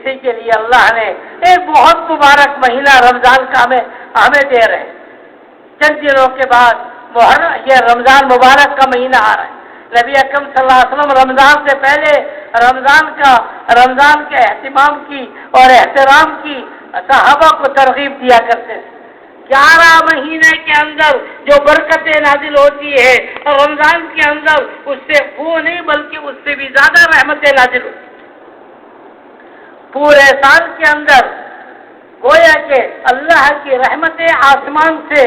اسی کے لیے اللہ نے ایک بہت مبارک مہینہ رمضان کا ہمیں دے رہے ہیں. چند دنوں کے بعد یہ رمضان مبارک کا مہینہ آ رہا ہے. نبی اکرم صلی اللہ علیہ وسلم رمضان سے پہلے رمضان کے اہتمام کی اور احترام کی صحابہ کو ترغیب دیا کرتے تھے. 11 مہینے کے اندر جو برکتیں نازل ہوتی ہے رمضان کے اندر اس سے وہ نہیں بلکہ اس سے بھی زیادہ رحمتیں نازل ہوتی ہیں. پورے سال کے اندر گویا کہ اللہ کی رحمتیں آسمان سے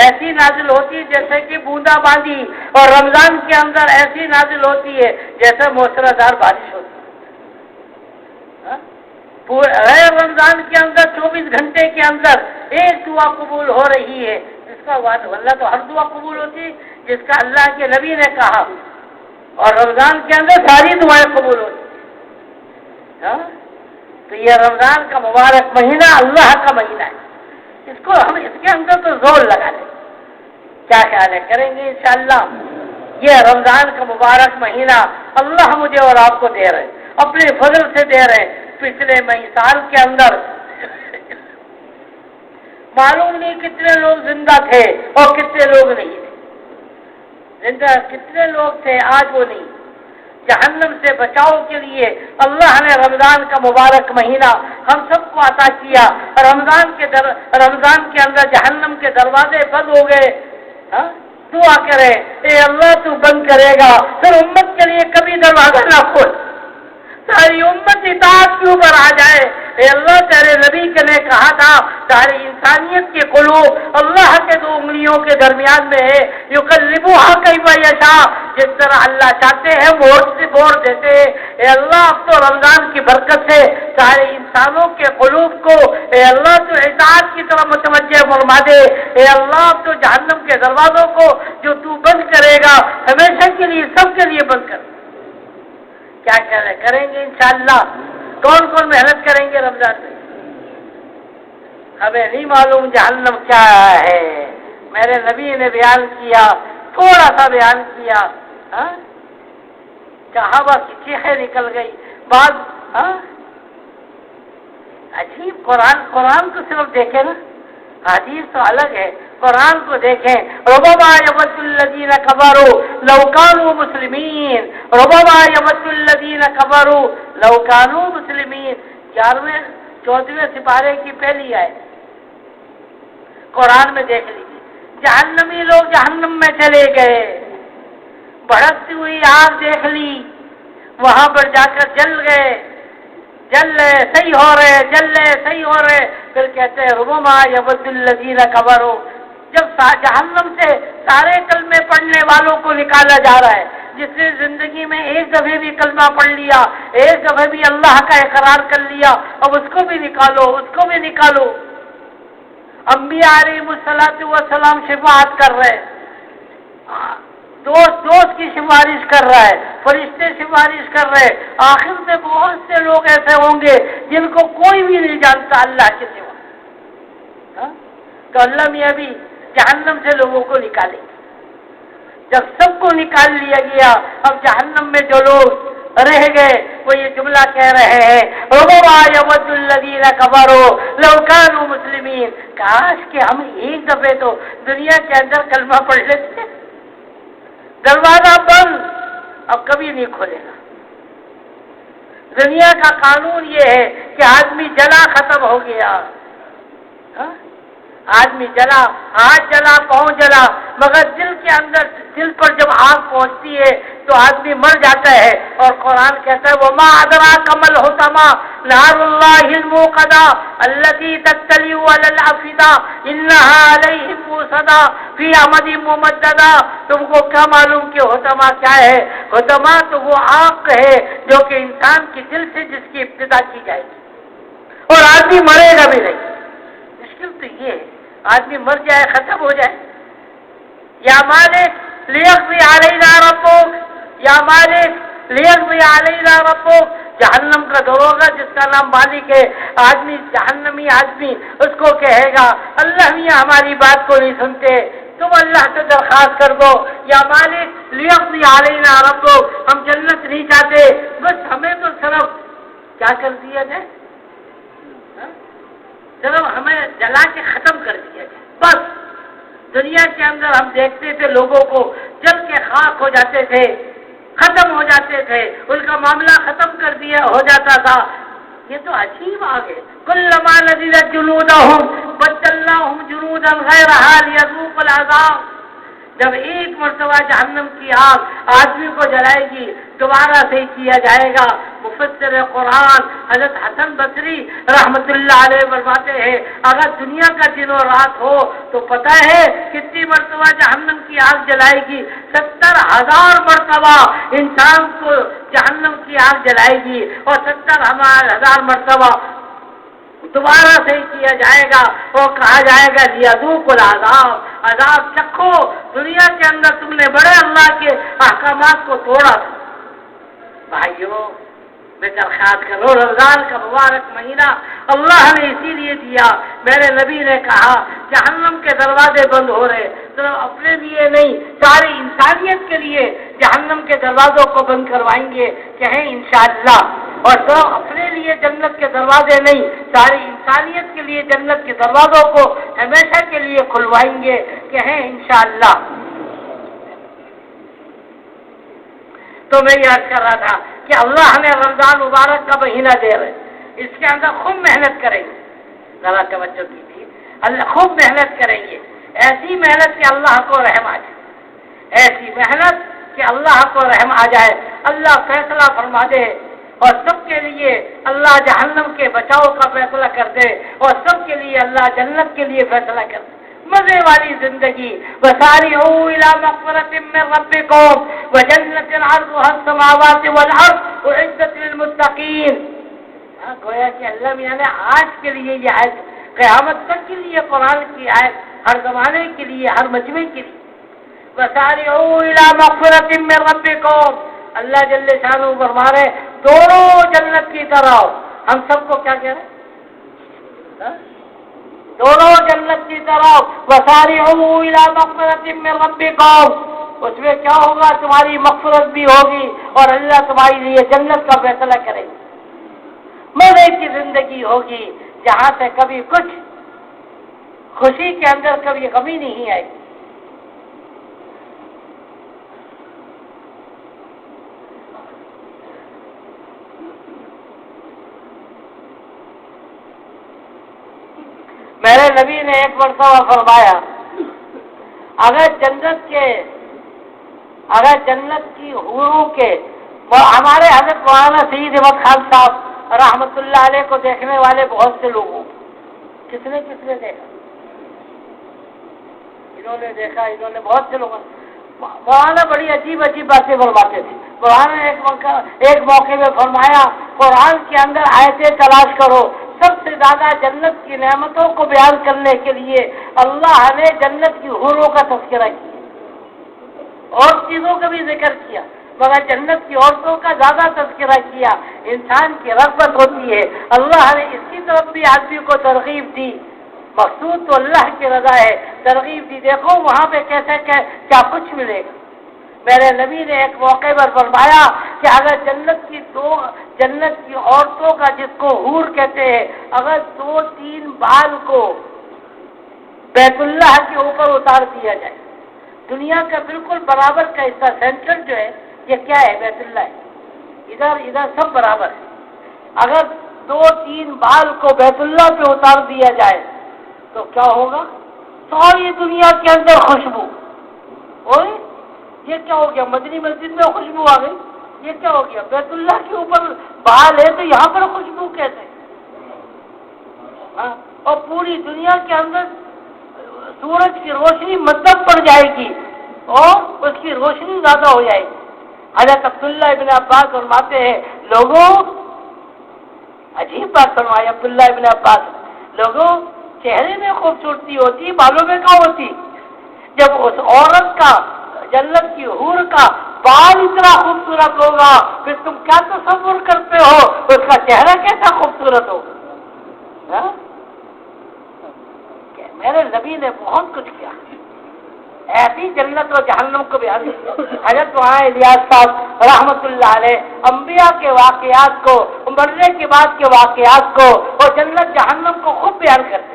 ایسی نازل ہوتی ہے جیسے کہ بوندا باندی، اور رمضان کے اندر ایسی نازل ہوتی ہے جیسے موسلادھار بارش ہوتی ہے. پورے رمضان کے اندر 24 گھنٹے کے اندر ایک دعا قبول ہو رہی ہے جس کا اللہ تو ہر دعا قبول ہوتی ہے جس کا اللہ کے نبی نے کہا، اور رمضان کے اندر ساری دعائیں قبول ہوتی ہیں. تو یہ رمضان کا مبارک مہینہ اللہ کا مہینہ ہے. اس کو ہم اس کے اندر تو زور لگا لیں. کیا خیال ہے؟ کریں گے انشاءاللہ. یہ رمضان کا مبارک مہینہ اللہ مجھے اور آپ کو دے رہے، اپنے فضل سے دے رہے. پچھلے سال کے اندر معلوم نہیں کتنے لوگ زندہ تھے اور کتنے لوگ نہیں تھے. زندہ کتنے لوگ تھے آج وہ نہیں. جہنم سے بچاؤ کے لیے اللہ نے رمضان کا مبارک مہینہ ہم سب کو عطا کیا. رمضان کے اندر جہنم کے دروازے بند ہو گئے. دعا کرے اے اللہ تو بند کرے گا پھر امت کے لیے کبھی دروازہ نہ کھول، ساری امت اطاعت کے اوپر آ جائے. اے اللہ تیرے نبی کے نے کہا تھا ساری انسانیت کے قلوب اللہ کے 2 انگلیوں کے درمیان میں ہے، یقلبوہا کیف یشاء، جس طرح اللہ چاہتے ہیں موڑ دیتے. اے اللہ اب تو رمضان کی برکت سے سارے انسانوں کے قلوب کو اے اللہ تو اطاعت کی طرف متوجہ فرما دے. اے اللہ اب تو جہنم کے دروازوں کو جو تو بند کرے گا ہمیشہ کے لیے سب کے لیے بند کر. کیا کریں گے انشاءاللہ؟ کون کون محنت کریں گے رمضان میں؟ ہمیں نہیں معلوم جہنم کیا ہے. میرے نبی نے بیان کیا، تھوڑا سا بیان کیا. صحابہ کی چیخیں نکل گئی. بعض عجیب قرآن کو صرف دیکھیں نا، حدیث تو الگ ہے. قرآن کو دیکھیں. ربما یود الذین کفروا لو کانوا مسلمین، ربما یود الذین کفروا لو کانوا مسلمین. 14ویں سپارے کی پہلی آیت قرآن میں دیکھ لیجیے. جہنمی لوگ جہنم میں چلے گئے، بھڑکتی ہوئی آگ دیکھ لی، وہاں پر جا کر جل گئے، صحیح ہو رہے. پھر کہتے ہیں ربما یود الذین کفروا. جب جہنم سے سارے کلمے پڑھنے والوں کو نکالا جا رہا ہے، جس نے زندگی میں ایک دفعہ بھی کلمہ پڑھ لیا، ایک دفعہ بھی اللہ کا اقرار کر لیا، اب اس کو بھی نکالو. انبیاء علیہ الصلوۃ والسلام شفاعت کر رہے، دوست کی سفارش کر رہا ہے، فرشتے سفارش کر رہے. آخر سے بہت سے لوگ ایسے ہوں گے جن کو کوئی بھی نہیں جانتا اللہ کے سوا. تو اللہ میاں بھی جہنم سے لوگوں کو نکالے. جب سب کو نکال لیا گیا، اب جہنم میں جو لوگ رہ گئے وہ یہ جملہ کہہ رہے ہیں ربما یود الذین کفروا لو کانوا مسلمین. کاش کہ ہم ایک دفعہ تو دنیا کے اندر کلمہ پڑھ لیتے. دروازہ بند، اب کبھی نہیں کھولے گا. دنیا کا قانون یہ ہے کہ آدمی جلا ختم ہو گیا. آدمی جلا، ہاتھ جلا، پاؤں جلا، مگر دل پر جب آگ پہنچتی ہے تو آدمی مر جاتا ہے. اور قرآن کہتا ہے وما ادراک ما الحطمہ نار اللہ الموقدہ التی تطلع علی الافئدہ انہا علیہم موصدہ فی عمد ممددہ. تم کو کیا معلوم کہ حطمہ کیا ہے؟ حطمہ تو وہ آگ ہے جو کہ انسان کے دل سے جس کی ابتدا کی جائے گی، اور آدمی مرے گا بھی نہیں. مشکل تو یہ ہے آدمی مر جائے، ختم ہو جائے. یا مالک لیقضی علینا ربک، یا مالک لیقضی علینا ربک. جہنم کا دروغہ جس کا نام مالک ہے، جہنمی آدمی اس کو کہے گا اللہ میاں ہماری بات کو نہیں سنتے، تم اللہ سے درخواست کر دو. یا مالک لیقضی علینا ربک، ہم جنت نہیں چاہتے، بس ہمیں تو صرف کیا کر دیا جائے؟ چلو ہمیں جلا کے ختم کر دیا جائے بس. دنیا کے اندر ہم دیکھتے تھے لوگوں کو جل کے خاک ہو جاتے تھے، ختم ہو جاتے تھے، ان کا معاملہ ختم کر دیا ہو جاتا تھا. یہ تو عجیب آگے کلما نضجت جلودہم بدلناہم جلودا غیرہا لیذوقوا العذاب. جب ایک مرتبہ جہنم کی آگ آدمی کو جلائے گی دوبارہ سے کیا جائے گا. مفسر قرآن حضرت حسن بصری رحمت اللہ علیہ فرماتے ہیں اگر دنیا کا دن و رات ہو تو پتہ ہے کتنی مرتبہ جہنم کی آگ جلائے گی؟ 70,000 مرتبہ انسان کو جہنم کی آگ جلائے گی اور 70,000 مرتبہ دوبارہ سے کیا جائے گا اور کہا جائے گا لیذوقوا العذاب، عذاب چکھو. دنیا کے اندر تم نے بڑے اللہ کے احکامات کو توڑا. بھائیوں میں درخواست کرو، رمضان کا مبارک مہینہ اللہ نے اسی لیے دیا. میرے نبی نے کہا جہنم کے دروازے بند ہو رہے، صرف اپنے لیے نہیں ساری انسانیت کے لیے جہنم کے دروازوں کو بند کروائیں گے، کہیں انشاءاللہ. اور صرف اپنے لیے جنت کے دروازے نہیں ساری انسانیت کے لیے جنت کے دروازوں کو ہمیشہ کے لیے کھلوائیں گے، کہیں انشاءاللہ. تو میں یاد کر رہا تھا کہ اللہ ہمیں رمضان مبارک کا مہینہ دے رہے، اس کے اندر خوب محنت کریں گے. ذرا توجہ کیجیے، اللہ خوب محنت کریں گے، ایسی محنت کہ اللہ کو رحم آ جائے، ایسی محنت کہ اللہ کو رحم آ جائے، اللہ فیصلہ فرما دے اور سب کے لیے اللہ جہنم کے بچاؤ کا فیصلہ کر دے اور سب کے لیے اللہ جنت کے لیے فیصلہ کر دے. مزے والی زندگی. وسارعوا الى مغفرۃ من ربکم وجنۃ عرضها السماوات والارض اعدت للمتقین. گویا کہ اللہ میاں نے آج کے لیے یہ آیت، قیامت تک کے لیے قرآن کی آیت، ہر زمانے کے لیے، ہر مجمع کے لیے. وسارعوا الى مغفرۃ من ربکم. اللہ جل شانہ فرما رہے دوڑو جنت کی طرف. ہم سب کو کیا کہہ رہے ہیں؟ دوڑو جنت کی طرف. وسارعوا الى مغفرۃ من ربکم. اس میں کیا ہوگا؟ تمہاری مغفرت بھی ہوگی اور اللہ تمہارے لیے جنت کا فیصلہ کرے گا. مزے کی زندگی ہوگی جہاں سے کبھی کچھ خوشی کے اندر کبھی غمی نہیں آئے گی. میرے نبی نے ایک مرتبہ فرمایا اگر جنت کی حوروں کے، ہمارے حضرت مولانا سید احمد خان صاحب رحمت اللہ علیہ کو دیکھنے والے بہت سے لوگوں، کس نے دیکھا؟ انہوں نے دیکھا، انہوں نے بہت سے لوگوں. مولانا بڑی عجیب باتیں فرماتے تھے. مولانا نے ایک موقع میں فرمایا قرآن کے اندر آیتیں تلاش کرو، سب سے زیادہ جنت کی نعمتوں کو بیان کرنے کے لیے اللہ نے جنت کی حوروں کا تذکرہ کیا، اور چیزوں کا بھی ذکر کیا مگر جنت کی عورتوں کا زیادہ تذکرہ کیا. انسان کی رغبت ہوتی ہے، اللہ نے اس کی طرف بھی آدمی کو ترغیب دی. مقصود تو اللہ کی رضا ہے، ترغیب دی. دیکھو وہاں پہ کیسے کیا کچھ ملے گا. میرے نبی نے ایک موقع پر فرمایا کہ اگر جنت کی عورتوں کا، جس کو حور کہتے ہیں، اگر 2-3 بال کو بیت اللہ کے اوپر اتار دیا جائے، دنیا کا بالکل برابر کا حصہ، سینٹر جو ہے یہ کیا ہے؟ بیت اللہ ہے. ادھر سب برابر ہے. اگر 2-3 بال کو بیت اللہ پہ اتار دیا جائے تو کیا ہوگا؟ ساری دنیا کے اندر خوشبو. اور یہ کیا ہو گیا؟ مدنی مسجد میں خوشبو آ گئی. یہ کیا ہو گیا؟ بیت اللہ کے اوپر بال ہے تو یہاں پر خوشبو کیسے؟ اور پوری دنیا کے اندر سورج کی روشنی مطلب پڑ جائے گی اور اس کی روشنی زیادہ ہو جائے گی. حضرت عبداللہ ابن عباس فرماتے ہیں لوگوں، عجیب بات فرمائی عبداللہ ابن عباس، لوگوں چہرے میں خوبصورتی ہوتی، بالوں میں کیا ہوتی؟ جب اس عورت کا، جنت کی حور کا بال اتنا خوبصورت ہوگا پھر تم کیا تصور کرتے ہو اس کا چہرہ کیسا خوبصورت ہوگا. میرے نبی نے بہت کچھ کیا. ایسی جنت و جہنم کو بیان کیا۔ حضرت وہاں الیاس صاحب رحمت اللہ علیہ انبیاء کے واقعات کو، مرنے کے بعد کے واقعات کو اور جنت جہنم کو خود بیان کرتے،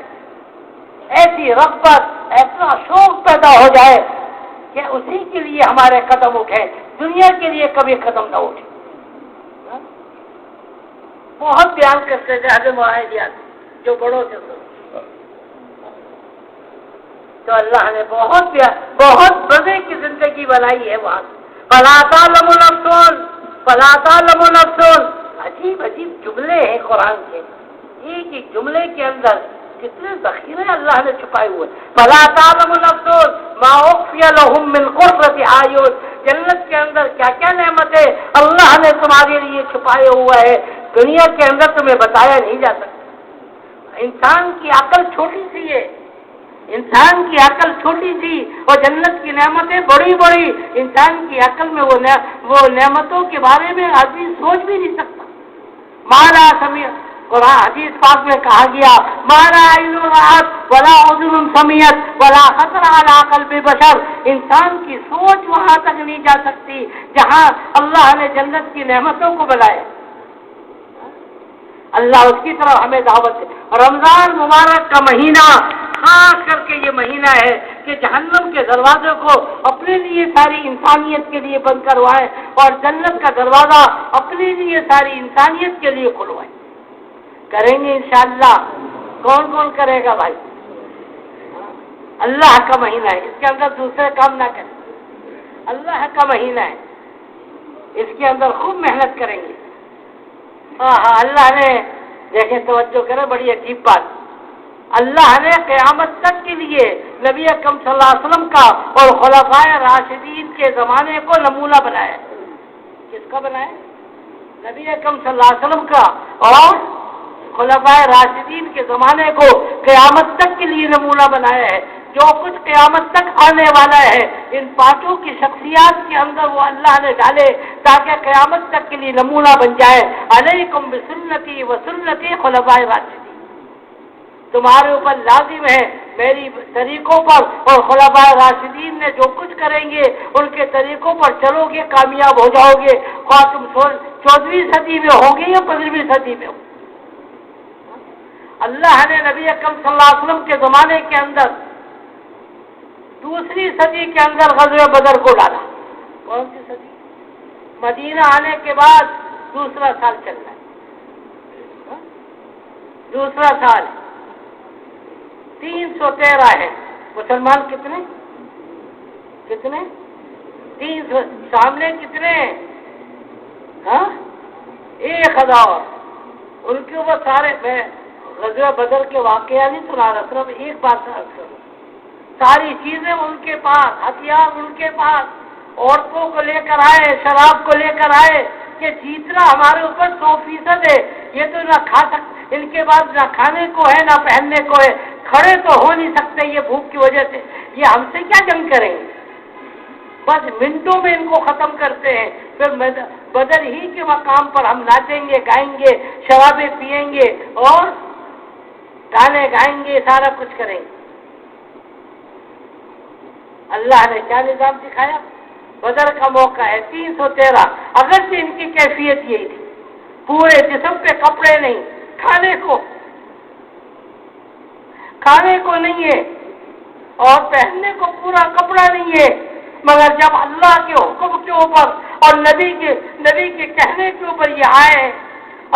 ایسی رغبت، ایسا شوق پیدا ہو جائے کہ اسی کے لیے ہمارے قدم اٹھے، دنیا کے لیے کبھی قدم نہ اٹھے۔ بہت بیان کرتے تھے حضرت معاہدیات جو بڑوں سے، تو اللہ نے بہت مزے کی زندگی بنائی ہے وہاں۔ فلا تعلم نفس، فلا تعلم نفس، عجیب عجیب جملے ہیں قرآن کے، ایک ایک جملے کے اندر کتنے ذخیرے اللہ نے چھپائے ہوئے۔ فلا تعلم نفس ما اخفی لهم من قرۃ اعین، جنت کے اندر کیا کیا نعمتیں اللہ نے تمہارے لیے چھپائے ہوا ہے، دنیا کے اندر تمہیں بتایا نہیں جا سکتا۔ انسان کی عقل چھوٹی سی ہے، انسان کی عقل چھوٹی سی اور جنت کی نعمتیں بڑی بڑی، انسان کی عقل میں وہ نعمتوں کے بارے میں آدمی سوچ بھی نہیں سکتا۔ مارا سمیع، قرآن حدیث پاک میں کہا گیا مارا عین رأت ولا اذن سمعت ولا خطر علی قلب بشر، انسان کی سوچ وہاں تک نہیں جا سکتی جہاں اللہ نے جنت کی نعمتوں کو بنایا۔ اللہ اس کی طرف ہمیں دعوت ہے۔ رمضان مبارک کا مہینہ خاص کر کے یہ مہینہ ہے کہ جہنم کے دروازے کو اپنے لیے ساری انسانیت کے لیے بند کروائے اور جنت کا دروازہ اپنے لیے ساری انسانیت کے لیے کھلوائے۔ کریں گے انشاءاللہ؟ کون کون کرے گا بھائی؟ اللہ کا مہینہ ہے، اس کے اندر دوسرے کام نہ کریں، اللہ کا مہینہ ہے، اس کے اندر خوب محنت کریں گے۔ اللہ نے دیکھیں، توجہ کریں، بڑی عجیب بات، اللہ نے قیامت تک کے لیے نبی اکرم صلی اللہ علیہ وسلم کا اور خلفائے راشدین کے زمانے کو نمونہ بنایا۔ کس کا بنایا؟ نبی اکرم صلی اللہ علیہ وسلم کا اور خلفائے راشدین کے زمانے کو قیامت تک کے لیے نمونہ بنایا ہے۔ جو کچھ قیامت تک آنے والا ہے ان پانچوں کی شخصیات کے اندر وہ اللہ نے ڈالے تاکہ قیامت تک کے لیے نمونہ بن جائے۔ علیکم بسنتی و سنتی خلفائے راشدین، تمہارے اوپر لازم ہے میری طریقوں پر، اور خلفائے راشدین نے جو کچھ کریں گے ان کے طریقوں پر چلو گے کامیاب ہو جاؤ گے، خواہ تم 14ویں صدی میں ہوں گے یا 15ویں صدی میں ہو۔ اللہ نے نبی اکرم صلی اللہ علیہ وسلم کے زمانے کے اندر دوسری صدی کے اندر غزوہ بدر کو ڈالا۔ کون سی صدی؟ مدینہ آنے کے بعد دوسرا سال چل رہا ہے، دوسرا سال 313 ہے۔ مسلمان کتنے 300، سامنے کتنے؟ 1000۔ ان کے اوپر سارے، میں غزوہ بدر کے واقعہ نہیں سنا رہا، صرف ایک بات ساری چیزیں ان کے پاس، ہتھیار ان کے پاس، عورتوں کو لے کر آئے، شراب کو لے کر آئے کہ جیتنا ہمارے اوپر 100% ہے، یہ تو نہ کھا سکتے، ان کے بعد نہ کھانے کو ہے نہ پہننے کو ہے، کھڑے تو ہو نہیں سکتے یہ بھوک کی وجہ سے، یہ ہم سے کیا جنگ کریں گے؟ بس منٹوں میں ان کو ختم کرتے ہیں۔ پھر بدر ہی کے مقام پر ہم ناچیں گے، گائیں گے، شرابیں پیئیں گے اور گانے گائیں گے، سارا کچھ کریں گے۔ اللہ نے کیا نظام سکھایا؟ بدر کا موقع ہے 313، اگرچہ ان کی کیفیت یہی تھی، پورے جسم پہ کپڑے نہیں، کھانے کو نہیں ہے اور پہننے کو پورا کپڑا نہیں ہے، مگر جب اللہ کے حکم کے اوپر اور نبی کے کہنے کے اوپر یہ آئے،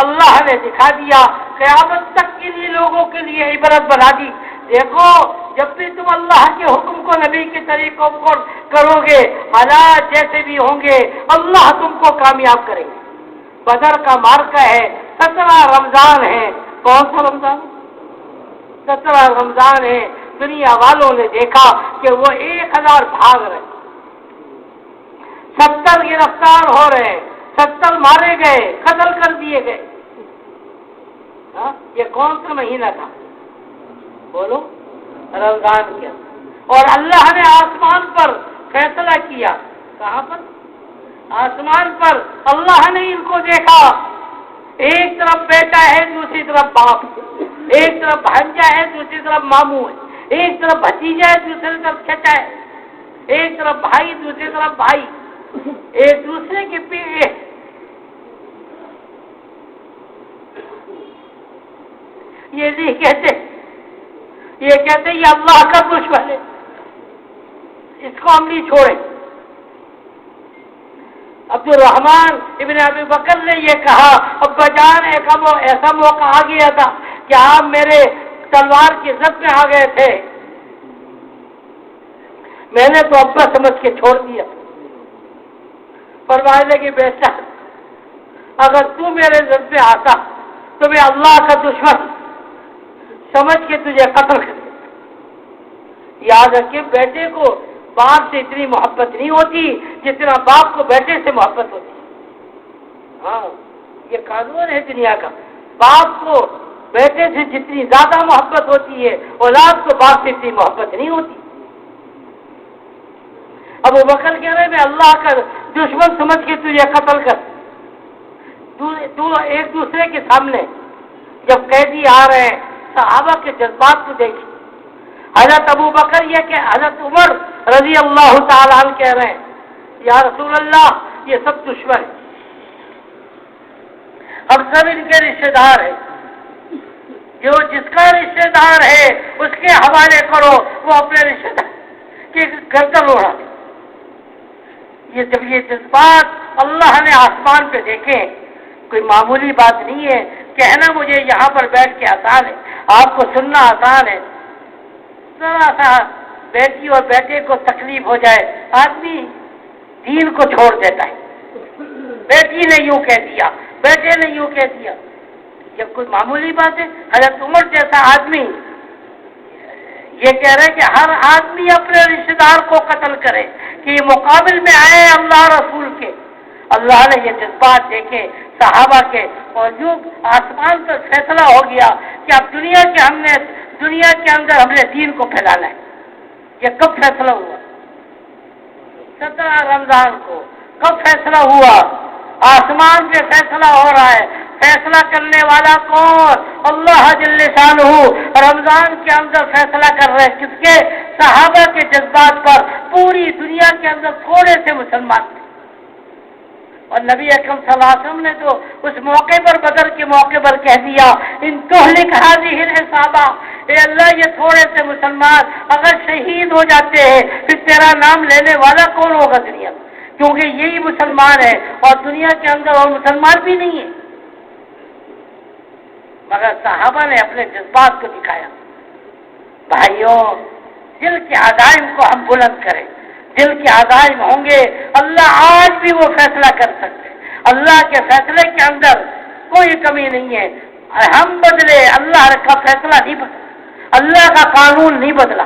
اللہ نے دکھا دیا، قیامت تک کے لیے لوگوں کے لیے عبرت بنا دی۔ دیکھو، جب بھی تم اللہ کے حکم کو، نبی کے طریقوں کو کرو گے، حالات جیسے بھی ہوں گے اللہ تم کو کامیاب کرے گا۔ بدر کا معرکہ ہے، 17 رمضان ہے۔ کون سا رمضان؟ 17 رمضان ہے۔ دنیا والوں نے دیکھا کہ وہ 1000 بھاگ رہے، 70 گرفتار ہو رہے، 70 مارے گئے، قتل کر دیے گئے۔ یہ کون سا مہینہ تھا؟ بولو، رمضان کے اندر۔ اور اللہ نے آسمان پر فیصلہ کیا۔ کہاں پر؟ آسمان پر اللہ نے ان کو دیکھا، ایک طرف بیٹا ہے، دوسری طرف باپ، ایک طرف بھانجا ہے، دوسری طرف ماموں ہے، ایک طرف بھتیجا ہے، دوسری طرف چچا ہے۔ ایک طرف بھائی دوسری طرف بھائی، ایک دوسرے کے پیچھے یہ نہیں کہتے، یہ کہتے یہ اللہ کا دشمن ہے، اس کو ہم نہیں چھوڑیں۔ عبد الرحمن ابن ابی بکر نے یہ کہا، ابا جان ایک ایسا موقع آ گیا تھا کہ آپ میرے تلوار کی زد میں آ گئے تھے، میں نے تو ابا سمجھ کے چھوڑ دیا۔ فرمانے لگے بیٹا اگر تو میرے زد میں آتا تو میں اللہ کا دشمن سمجھ کے تجھے قتل کر دیا۔ یاد رکھے بیٹے کو باپ سے اتنی محبت نہیں ہوتی جتنا باپ کو بیٹے سے محبت ہوتی ہے۔ ہاں یہ قانون ہے دنیا کا، باپ کو بیٹے سے جتنی زیادہ محبت ہوتی ہے اولاد کو باپ سے اتنی محبت نہیں ہوتی۔ ابو بکر کہہ رہے میں اللہ کا دشمن سمجھ کے تجھے قتل کر تو ایک دوسرے کے سامنے جب قیدی آ رہے ہیں صحابہ کے جذبات کو دیکھیں۔ حضرت ابو بکر یہ کہ حضرت عمر رضی اللہ تعالیٰ عنہ کہہ رہے ہیں یا رسول اللہ یہ سب دشمن ہیں، ہم سب ان کے رشتے دار ہیں، جو جس کا رشتے دار ہے اس کے حوالے کرو، وہ اپنے رشتے دار کی گردن اڑا دے۔ یہ جب یہ جذبات اللہ نے آسمان پہ دیکھے، کوئی معمولی بات نہیں ہے۔ کہنا مجھے یہاں پر بیٹھ کے آسان ہے، آپ کو سننا آسان ہے، ذرا سا بیٹی اور بیٹے کو تکلیف ہو جائے آدمی دین کو چھوڑ دیتا ہے۔ بیٹی نے یوں کہہ دیا، بیٹے نے یوں کہہ دیا، یہ کوئی معمولی بات ہے؟ حضرت عمر جیسا آدمی یہ کہہ رہے کہ ہر آدمی اپنے رشتے دار کو قتل کرے کہ یہ مقابل میں آئے اللہ رسول کے۔ اللہ نے یہ جذبات دیکھے صحابہ کے، اور جو آسمان پر فیصلہ ہو گیا کہ اب دنیا کے اندر ہم نے دین کو پھیلانا ہے۔ یہ کب فیصلہ ہوا؟ 17 رمضان کو۔ کب فیصلہ ہوا؟ آسمان پہ فیصلہ ہو رہا ہے۔ فیصلہ کرنے والا کون؟ اللہ جل شانہ رمضان کے اندر فیصلہ کر رہے ہیں، کس کے؟ صحابہ کے جذبات پر۔ پوری دنیا کے اندر تھوڑے سے مسلمان تھے، اور نبی اکرم صلی اللہ علیہ وسلم نے تو اس موقع پر، بدر کے موقع پر کہہ دیا ان تہلک هذه العصابہ، اے اللہ یہ تھوڑے سے مسلمان اگر شہید ہو جاتے ہیں پھر تیرا نام لینے والا کون ہوگا دنیا میں؟ کیونکہ یہی مسلمان ہے اور دنیا کے اندر اور مسلمان بھی نہیں ہے۔ مگر صحابہ نے اپنے جذبات کو دکھایا۔ بھائیوں دل کے عزائم کو ہم بلند کریں، دل کے عزائم ہوں گے اللہ آج بھی وہ فیصلہ کر سکتے ہیں۔ اللہ کے فیصلے کے اندر کوئی کمی نہیں ہے۔ ہم بدلے، اللہ کا فیصلہ نہیں بدلا، اللہ کا قانون نہیں بدلا۔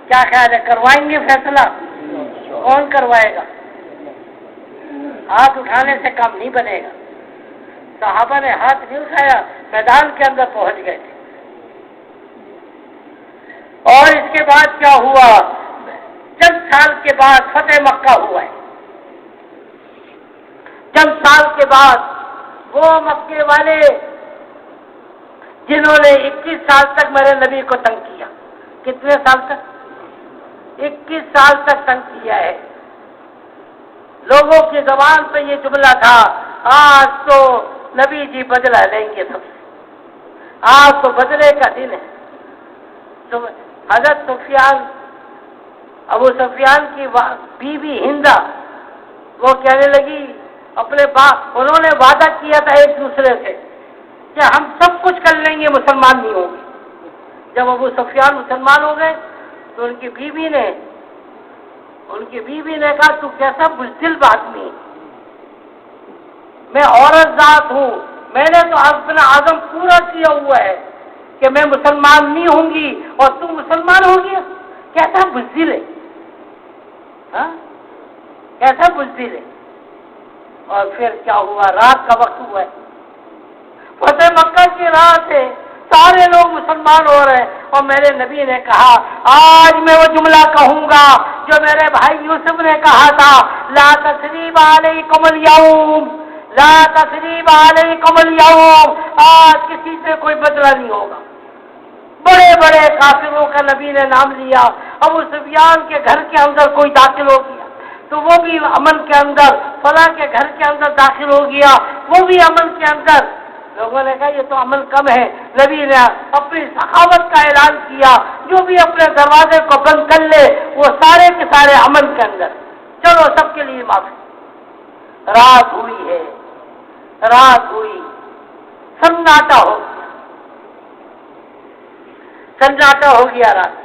کیا خیال ہے کروائیں گے فیصلہ؟ کون کروائے گا؟ ہاتھ اٹھانے سے کام نہیں بنے گا۔ صحابہ نے ہاتھ نہیں اٹھایا، میدان کے اندر پہنچ گئے تھے۔ اور اس کے بعد کیا ہوا؟ چند سال کے بعد فتح مکہ ہوا ہے۔ چند سال کے بعد وہ مکے والے جنہوں نے 21 سال تک میرے نبی کو تنگ کیا، کتنے سال تک؟ 21 سال تک تنگ کیا ہے۔ لوگوں کی زبان پہ یہ جملہ تھا آج تو نبی جی بدلہ لیں گے سب سے، آج تو بدلے کا دن ہے۔ تو حضرت سفیان، ابو سفیان کی بیوی ہندا وہ کہنے لگی اپنے باپ، انہوں نے وعدہ کیا تھا ایک دوسرے سے کہ ہم سب کچھ کر لیں گے، مسلمان نہیں ہوں گے۔ جب ابو سفیان مسلمان ہو گئے تو ان کی بیوی نے کہا تو کیسا بزدل آدمی، میں عورت ذات ہوں، میں نے تو اپنا عزم پورا کیا ہوا ہے کہ میں مسلمان نہیں ہوں گی اور تم مسلمان ہو گیا، کیسا بزدل ہے، ہاں کیسا بزدل ہے۔ اور پھر کیا ہوا؟ رات کا وقت ہوا ہے، فتح مکہ کی رات ہے، سارے لوگ مسلمان ہو رہے ہیں، اور میرے نبی نے کہا آج میں وہ جملہ کہوں گا جو میرے بھائی یوسف نے کہا تھا، لا تثریب علیکم اليوم، لا تثریب علیکم اليوم، آج کسی سے کوئی بدلہ نہیں ہوگا۔ بڑے بڑے کافروں کا نبی نے نام لیا ابو سفیان کے گھر کے اندر کوئی داخل ہو گیا تو وہ بھی امن کے اندر، فلاں کے گھر کے اندر داخل ہو گیا وہ بھی امن کے اندر۔ لوگوں نے کہا یہ تو امن کم ہے، نبی نے اپنی سخاوت کا اعلان کیا، جو بھی اپنے دروازے کو بند کر لے وہ سارے کے سارے امن کے اندر، چلو سب کے لیے معافی۔ رات ہوئی ہے، رات ہوئی، سناٹا ہو گیا، سناٹا ہو گیا، رات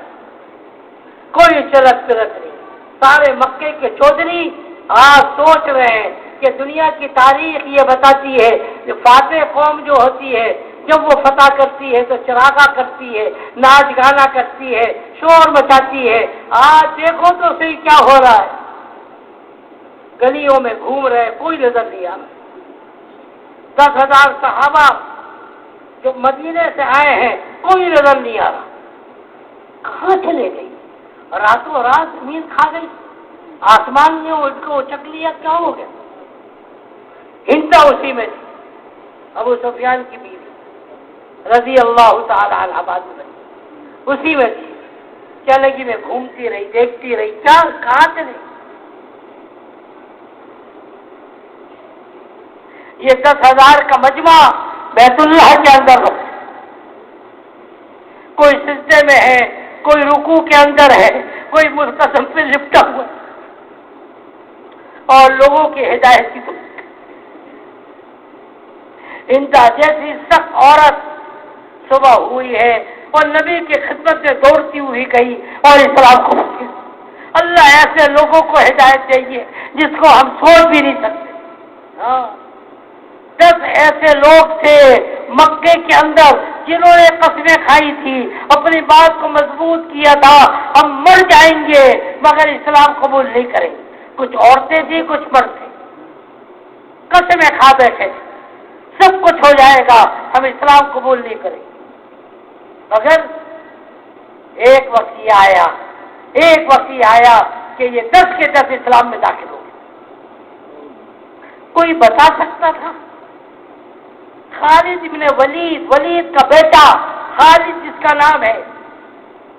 کوئی چلت پلت نہیں۔ سارے مکے کے چودھری آج سوچ رہے ہیں کہ دنیا کی تاریخ یہ بتاتی ہے کہ فاتح قوم جو ہوتی ہے جب وہ فتح کرتی ہے تو چراغا کرتی ہے، ناچ گانا کرتی ہے، شور مچاتی ہے۔ آج دیکھو تو صحیح کیا ہو رہا ہے، گلیوں میں گھوم رہے، کوئی نظر نہیں آ رہا۔ 10,000 صحابہ جو مدینے سے آئے ہیں کوئی نظر نہیں آ رہا، کہاں چلے گئی؟ راتوں رات زمین کھا گئی، آسمان نے ان کو اچک لیا، کیا ہو گیا؟ ہندا اسی میں تھی، ابو سفیان کی بیوی رضی اللہ تعالی عنہا بازو میں اسی میں تھی، چلے گی میں گھومتی رہی، دیکھتی رہی، کیا کہاں چلے؟ یہ 10,000 کا مجمع بیت اللہ کے اندر ہے، کوئی سجدے میں ہے، کوئی رکوع کے اندر ہے، کوئی ملتزم پہ لپٹا ہوا اور لوگوں کی ہدایت کی انتا جیسی سخت عورت صبح ہوئی ہے اور نبی کی خدمت میں دوڑتی ہوئی گئی اور اسلام کو بچی۔ اللہ ایسے لوگوں کو ہدایت چاہیے جس کو ہم سوچ بھی نہیں سکتے۔ ہاں 10 ایسے لوگ تھے مکے کے اندر جنہوں نے قسمیں کھائی تھی، اپنی بات کو مضبوط کیا تھا، ہم مر جائیں گے مگر اسلام قبول نہیں کریں گے۔ کچھ عورتیں تھیں، کچھ مرد تھے، قسمیں کھا بیٹھے تھے سب کچھ ہو جائے گا، ہم اسلام قبول نہیں کریں گے۔ مگر ایک وقت یہ آیا کہ یہ 10 کے 10 اسلام میں داخل ہو گئے۔ کوئی بتا سکتا تھا؟ خالد ابن ولید کا بیٹا خالد جس کا نام ہے،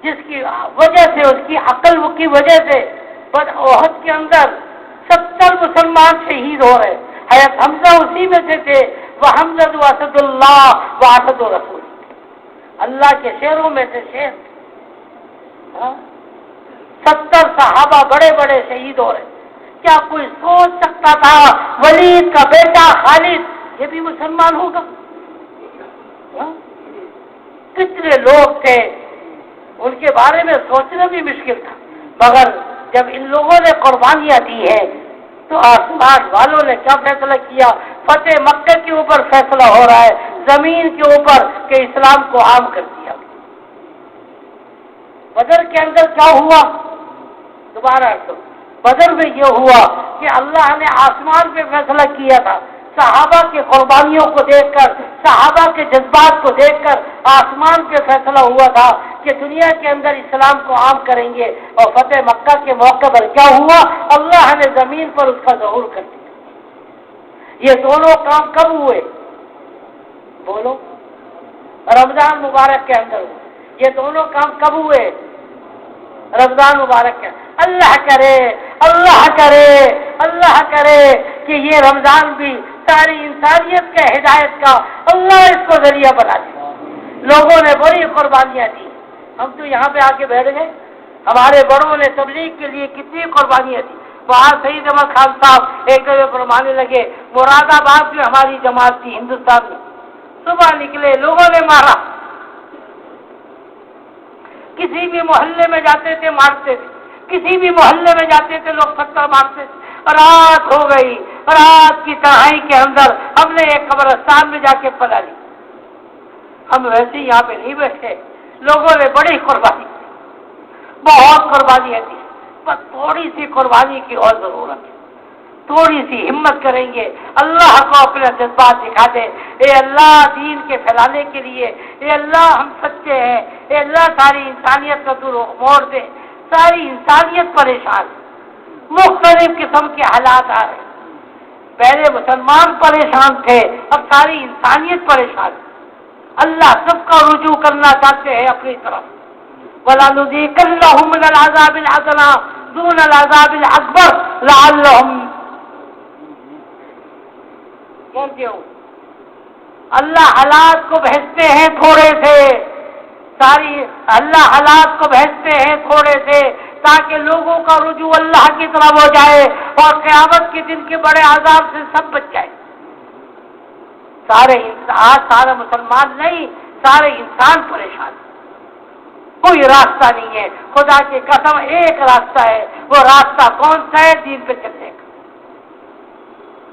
جس کی وجہ سے، اس کی عقل کی وجہ سے احد کے اندر 70 مسلمان شہید ہو رہے، حضرت حمزہ اسی میں سے تھے، وہ حمزہ اسد اللہ و اسد رسول، اللہ کے شیروں میں سے شیر تھے۔ 70 صحابہ بڑے بڑے شہید ہو رہے، کیا کوئی سوچ سکتا تھا ولید کا بیٹا خالد یہ بھی مسلمان ہوگا؟ کتنے لوگ تھے ان کے بارے میں سوچنا بھی مشکل تھا، مگر جب ان لوگوں نے قربانیاں دی ہیں تو آسمان والوں نے کیا فیصلہ کیا؟ فتح مکہ کے اوپر فیصلہ ہو رہا ہے، زمین کے اوپر کہ اسلام کو عام کر دیا۔ بدر کے اندر کیا ہوا؟ دوبارہ بدر میں یہ ہوا کہ اللہ نے آسمان پہ فیصلہ کیا تھا، صحابہ کی قربانیوں کو دیکھ کر، صحابہ کے جذبات کو دیکھ کر آسمان پہ فیصلہ ہوا تھا کہ دنیا کے اندر اسلام کو عام کریں گے، اور فتح مکہ کے موقع پر کیا ہوا؟ اللہ نے زمین پر اس کا ظہور کر دیا۔ یہ دونوں کام کب ہوئے؟ بولو، رمضان مبارک کے اندر ہوئے۔ یہ دونوں کام کب ہوئے؟ رمضان مبارک کے۔ اللہ کرے اللہ کرے اللہ کرے کہ یہ رمضان بھی ساری انسانیت کے ہدایت کا اللہ اس کو ذریعہ بنا دے۔ لوگوں نے بڑی قربانیاں دی، ہم تو یہاں پہ آ کے بیٹھ گئے، ہمارے بڑوں نے تبلیغ کے لیے کتنی قربانیاں دی۔ وہاں سعید احمد خان صاحب ایک جگہ فرمانے لگے، مراد آباد میں ہماری جماعت تھی ہندوستان میں، صبح نکلے لوگوں نے مارا، کسی بھی محلے میں جاتے تھے مارتے تھے، کسی بھی محلے میں جاتے تھے لوگ پتھر مارتے تھے۔ رات ہو گئی، رات کی تنہائی کے اندر ہم نے ایک قبرستان میں جا کے پناہ لی۔ ہم ویسے ہی یہاں پہ نہیں بیٹھے، لوگوں نے بڑی قربانی کی، بہت قربانیاں دی، بس تھوڑی سی قربانی کی اور ضرورت ہے، تھوڑی سی ہمت کریں گے، اللہ کو اپنا جذبات دکھا دے۔ اے اللہ دین کے پھیلانے کے لیے، اے اللہ ہم سچے ہیں، اے اللہ ساری انسانیت کا تو رخ موڑ دے۔ ساری انسانیت پریشان ہے، مختلف قسم کے حالات آ رہے ہیں، پہلے مسلمان پریشان تھے، اب ساری انسانیت پریشان ہے۔ اللہ سب کا رجوع کرنا چاہتے ہیں اپنی طرف، وَلَنُذِيقَنَّهُم مِّنَ الْعَذَابِ الْأَدْنَىٰ دُونَ الْعَذَابِ الْأَكْبَرِ لَعَلَّهُمْ کہتے ہو اللہ حالات کو بھیجتے ہیں تھوڑے سے، اللہ حالات کو بھیجتے ہیں تھوڑے سے تاکہ لوگوں کا رجوع اللہ کی طرف ہو جائے اور قیامت کے دن کے بڑے عذاب سے سب بچ جائے۔ سارے مسلمان نہیں، سارے انسان پریشان، کوئی راستہ نہیں ہے۔ خدا کی قسم ایک راستہ ہے، وہ راستہ کون سا ہے؟ دین پہ چلنے کا،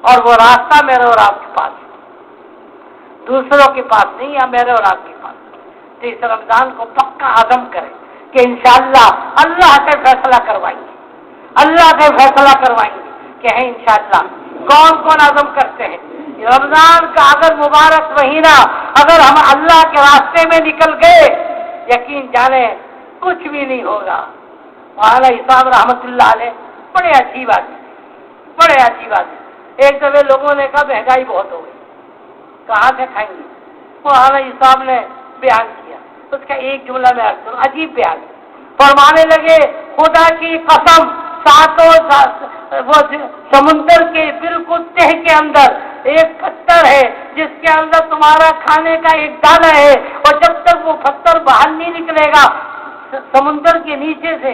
اور وہ راستہ میرے اور آپ کے پاس ہے، دوسروں کے پاس نہیں ہے، میرے اور آپ کے پاس۔ تو اس رمضان کو پکا عزم کریں کہ انشاءاللہ اللہ سے فیصلہ کروائیں گے، اللہ سے فیصلہ کروائیں گے کہ ہے انشاءاللہ۔ کون کون عزم کرتے ہیں؟ رمضان کا اگر مبارک مہینہ اگر ہم اللہ کے راستے میں نکل گئے، یقین جانیں کچھ بھی نہیں ہوگا۔ مولانا اسحاق رحمۃ اللہ علیہ بڑے عجیب آدمی، بڑے عجیب آدمی۔ ایک دفعہ لوگوں نے کہا مہنگائی بہت ہو گئی، کہاں سے کھائیں گے؟ مولانا اسحاق نے بیان کیا، اس کا ایک جملہ میں عجیب بیان، فرمانے لگے خدا کی قسم وہ سمندر کے بالکل تہ کے اندر ایک پتھر ہے جس کے اندر تمہارا کھانے کا ایک دانہ ہے، اور جب تک وہ پتھر باہر نہیں نکلے گا سمندر کے نیچے سے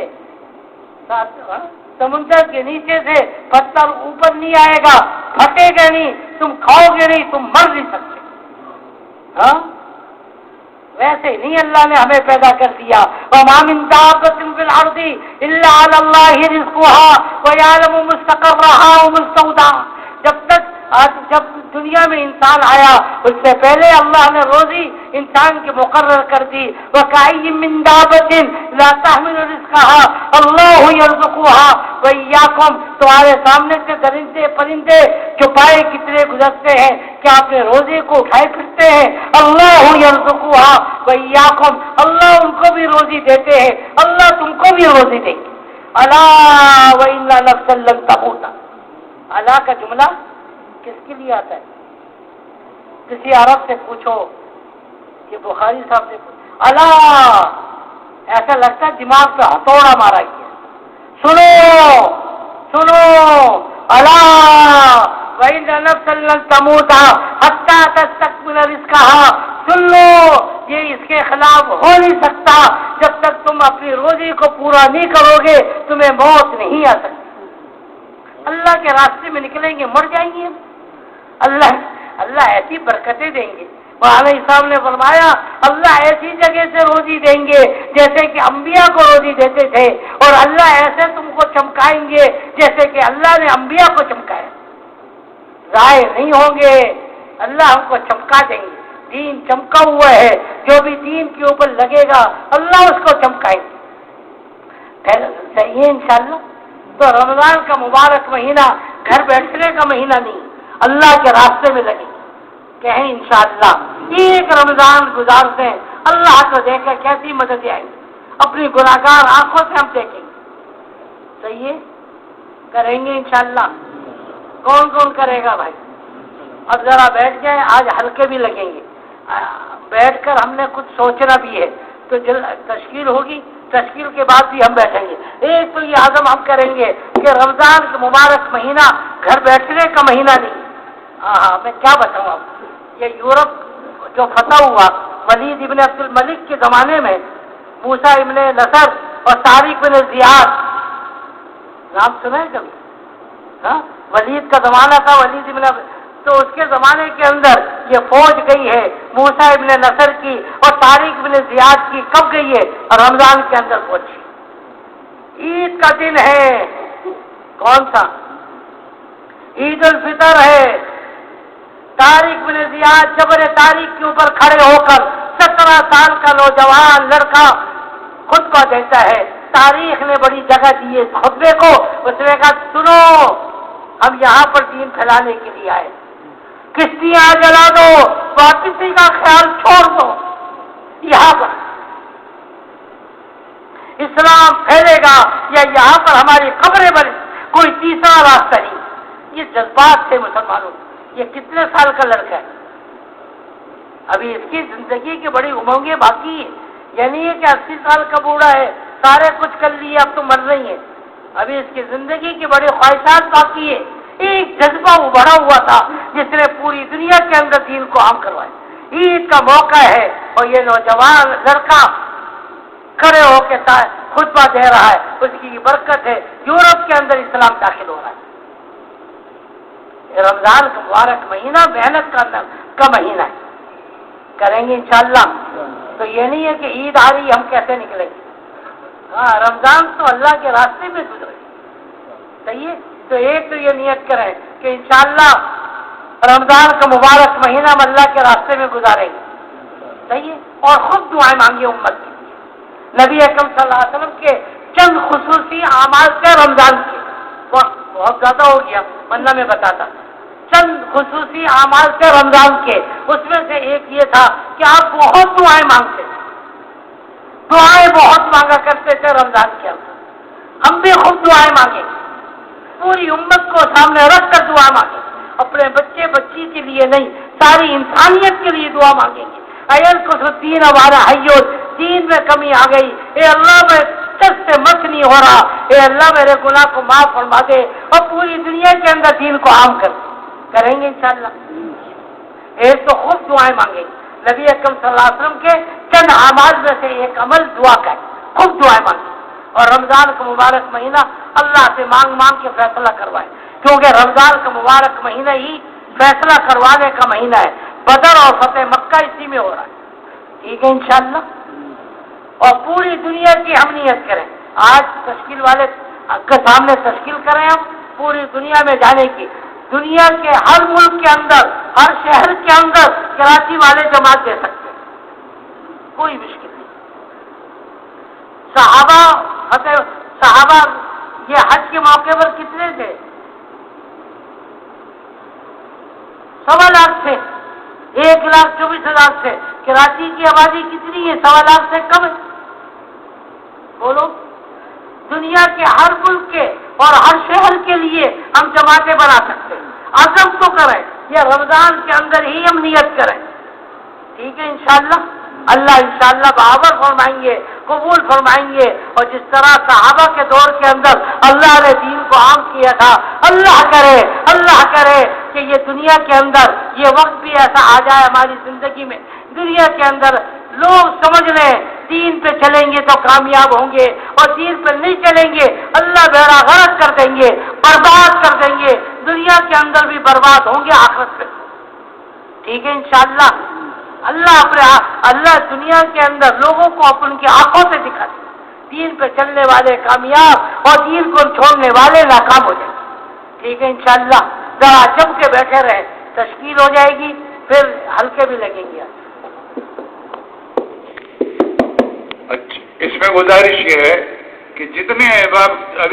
پتھر اوپر نہیں آئے گا، پھٹے گا نہیں، تم کھاؤ گے نہیں، تم مر نہیں سکتے۔ ہاں ویسے نہیں اللہ نے ہمیں پیدا کر دیا۔ وَمَا مِن دَابَّةٍ فِي الْأَرْضِ إِلَّا عَلَى اللَّهِ رِزْقُهَا وَيَعْلَمُ مُسْتَقَرَّهَا وَمُسْتَوْدَاهَا۔ جب دنیا میں انسان آیا اس سے پہلے اللہ نے روزی انسان کے مقرر کر دی۔ وَكَأَيٍّ مِّن دَابَّةٍ لَا تَحْمِلُ رِزْقَهَا اللَّهُ يَرْزُقُهَا وَإِيَّاكُمْ۔ تمہارے سامنے سے درندے پرندے چھپائے کتنے گزرتے ہیں، کیا اپنے روزی کو اٹھائے پھرتے ہیں؟ اللہ یرزقها وإياكم، اللہ ان کو بھی روزی دیتے ہیں، اللہ تم کو بھی روزی دیں گے۔ الا وإن نفسا لن تموت، الا کا جملہ کس کے لیے آتا ہے؟ کسی عرب سے پوچھو کہ بخاری صاحب سے پوچھو، الا ایسا لگتا ہے دماغ پہ ہتھوڑا مارا گیا، سنو سنو، الا وإن نفسا لن تموت حتى تستكمل رزقها، سن لو یہ اس کے خلاف ہو نہیں سکتا، جب تک تم اپنی روزی کو پورا نہیں کرو گے تمہیں موت نہیں آ سکتی۔ اللہ کے راستے میں نکلیں گے مر جائیں گے، اللہ ایسی برکتیں دیں گے۔ مولانا صاحب نے فرمایا اللہ ایسی جگہ سے روزی دیں گے جیسے کہ انبیاء کو روزی دیتے تھے، اور اللہ ایسے تم کو چمکائیں گے جیسے کہ اللہ نے انبیاء کو چمکایا، ظاہر نہیں ہوں گے، اللہ ہم کو چمکا دیں گے۔ دین چمکا ہوا ہے، جو بھی دین کے اوپر لگے گا اللہ اس کو چمکائے گا۔ صحیح ہے انشاءاللہ۔ تو رمضان کا مبارک مہینہ گھر بیٹھنے کا مہینہ نہیں، اللہ کے راستے میں لگے کہیں انشاءاللہ ایک رمضان گزارتے ہیں، اللہ کو دیکھ کر کیسی مدد آئے گی، اپنی گناہگار آنکھوں سے ہم دیکھیں گے۔ صحیح ہے، کریں گے انشاءاللہ۔ کون کون کرے گا بھائی؟ اب ذرا بیٹھ جائیں، آج ہلکے بھی لگیں گے، بیٹھ کر ہم نے کچھ سوچنا بھی ہے، تو تشکیل ہوگی، تشکیل کے بعد بھی ہم بیٹھیں گے۔ ایک تو یہ عزم ہم کریں گے کہ رمضان کا مبارک مہینہ گھر بیٹھنے کا مہینہ نہیں۔ ہاں میں کیا بتاؤں آپ، یہ یورپ جو فتح ہوا ولید ابن عبد الملک کے زمانے میں، موسیٰ ابن نصر اور طارق بن زیاد، نام سنا ہے کبھی؟ ہاں ولید کا زمانہ تھا، ولید ابن تو اس کے زمانے کے اندر یہ فوج گئی ہے موسیٰ ابن نصر کی اور طارق ابن زیاد کی، کب گئی ہے؟ رمضان کے اندر پہنچی۔ عید کا دن ہے، کون سا؟ عید الفطر ہے۔ طارق بن زیاد جبر تاریخ کے اوپر کھڑے ہو کر 17 سال کا نوجوان لڑکا خطبہ دیتا ہے۔ تاریخ نے بڑی جگہ دی ہے خطبے کو، اس نے کہا سنو ہم یہاں پر دین پھیلانے کے لیے آئے، کشتیاں جلا دو، واپسی کا خیال چھوڑ دو، یہاں پر اسلام پھیلے گا یا یہاں پر ہماری قبریں بنے، کوئی تیسرا راستہ نہیں۔ یہ جذبات تھے مسلمانوں۔ یہ کتنے سال کا لڑکا ہے، ابھی اس کی زندگی کی بڑی امنگیں باقی ہے، یہ نہیں ہے کہ 80 سال کا بوڑھا ہے، سارے کچھ کر لیے، اب تو مر رہی ہے، ابھی اس کی زندگی کی بڑی خواہشات باقی ہے۔ ایک جذبہ ابھرا ہوا تھا جس نے پوری دنیا کے اندر دین کو عام کروایا۔ عید کا موقع ہے اور یہ نوجوان لڑکا کھڑے ہو کے خطبہ دے رہا ہے، اس کی برکت ہے یورپ کے اندر اسلام داخل ہو رہا ہے۔ رمضان کا مبارک مہینہ محنت کا مہینہ ہے، کریں گے انشاءاللہ۔ تو یہ نہیں ہے کہ عید آ رہی ہم کیسے نکلیں گے، ہاں رمضان تو اللہ کے راستے میں گزرے، صحیح ہے۔ تو ایک تو یہ نیت کریں کہ انشاءاللہ رمضان کا مبارک مہینہ ہم اللہ کے راستے میں گزاریں گے، صحیح ہے۔ اور خود دعائیں مانگی امت کی، نبی اکرم صلی اللہ علیہ وسلم کے چند خصوصی اعمال تھے رمضان کے، وقت بہت زیادہ ہو گیا ورنہ میں بتاتا، چند خصوصی اعمال تھے رمضان کے، اس میں سے ایک یہ تھا کہ آپ بہت دعائیں مانگتے تھے، دعائیں بہت مانگا کرتے تھے رمضان کے اندر۔ ہم بھی خود دعائیں مانگیں، پوری امت کو سامنے رکھ کر دعا مانگیں، اپنے بچے بچی کے لیے نہیں، ساری انسانیت کے لیے دعا مانگیں گے۔ ایل کو دین ہمارا حیو، دین میں کمی آ گئی، اے اللہ میں چس سے مس نہیں ہو رہا، اے اللہ میرے گناہ کو معاف فرما دے، اور پوری دنیا کے اندر دین کو عام کریں گے انشاءاللہ۔ ایک تو خوب دعائیں مانگیں گے، نبی اکرم صلی اللہ علیہ وسلم کے چند اعمال میں سے ایک عمل دعا کا ہے، خوب دعائیں مانگیں، اور رمضان کا مبارک مہینہ اللہ سے مانگ مانگ کے فیصلہ کروائے، کیونکہ رمضان کا مبارک مہینہ ہی فیصلہ کروانے کا مہینہ ہے، بدر اور فتح مکہ اسی میں ہو رہا ہے، ٹھیک ہے انشاءاللہ۔ اور پوری دنیا کی ہم نیت کریں، آج تشکیل والے کے سامنے تشکیل کریں، ہم پوری دنیا میں جانے کی، دنیا کے ہر ملک کے اندر، ہر شہر کے اندر کراچی والے جماعت دے سکتے ہیں، کوئی مشکل نہیں۔ صحابہ یہ حج کے موقع پر کتنے تھے؟ 1.25 لاکھ تھے، 1,24,000 تھے۔ کراچی کی آبادی کتنی ہے؟ 1.25 لاکھ سے کم ہے، بولو۔ دنیا کے ہر ملک کے اور ہر شہر کے لیے ہم جماعتیں بنا سکتے ہیں، عزم تو کریں، یہ رمضان کے اندر ہی ہم نیت کریں، ٹھیک ہے انشاءاللہ۔ اللہ انشاءاللہ بابر فرمائیں گے، قبول فرمائیں گے، اور جس طرح صحابہ کے دور کے اندر اللہ نے دین کو عام کیا تھا، اللہ کرے کہ یہ دنیا کے اندر یہ وقت بھی ایسا آ جائے ہماری زندگی میں، دنیا کے اندر لوگ سمجھ لیں دین پہ چلیں گے تو کامیاب ہوں گے، اور دین پہ نہیں چلیں گے اللہ بیڑا غرق کر دیں گے، برباد کر دیں گے، دنیا کے اندر بھی برباد ہوں گے، آخرت پہ، ٹھیک ہے انشاءاللہ۔ اللہ دنیا کے اندر لوگوں کو اپن کی آنکھوں سے دکھا دے، دین پہ چلنے والے کامیاب اور دین کو چھوڑنے والے ناکام ہو جائیں، ٹھیک ہے انشاءاللہ۔ ذرا جم کے بیٹھے رہے، تشکیل ہو جائے گی، پھر ہلکے بھی لگیں گے۔ اچھا، اس میں گزارش یہ ہے کہ جتنے احباب ابھی